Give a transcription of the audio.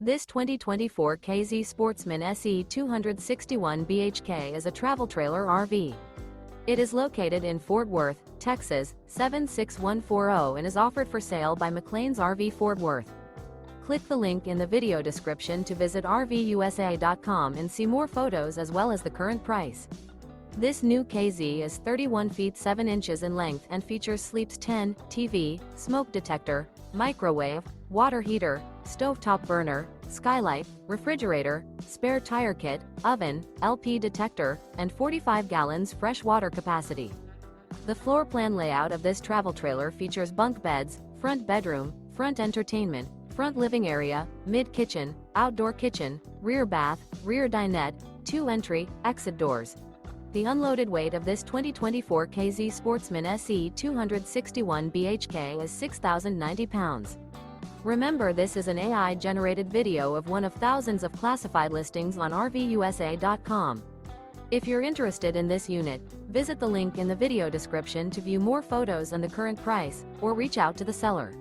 This 2024 K-Z Sportsmen SE 261 bhk is a travel trailer RV. It is located in Fort Worth, Texas, 76140 and is offered for sale by McClain's RV Fort Worth. Click the link in the video description to visit RVUSA.com and see more photos as well as the current price. This new K-Z is 31 feet 7 inches in length and features sleeps 10, TV, smoke detector, microwave, water heater, stovetop burner, skylight, refrigerator, spare tire kit, oven, LP detector, and 45 gallons fresh water capacity. The floor plan layout of this travel trailer features bunk beds, front bedroom, front entertainment, front living area, mid-kitchen, outdoor kitchen, rear bath, rear dinette, 2 entry, exit doors. The unloaded weight of this 2024 K-Z Sportsmen SE 261 bhk is 6,090 pounds. Remember, this is an AI-generated video of one of thousands of classified listings on RVUSA.com. If you're interested in this unit, visit the link in the video description to view more photos and the current price, or reach out to the seller.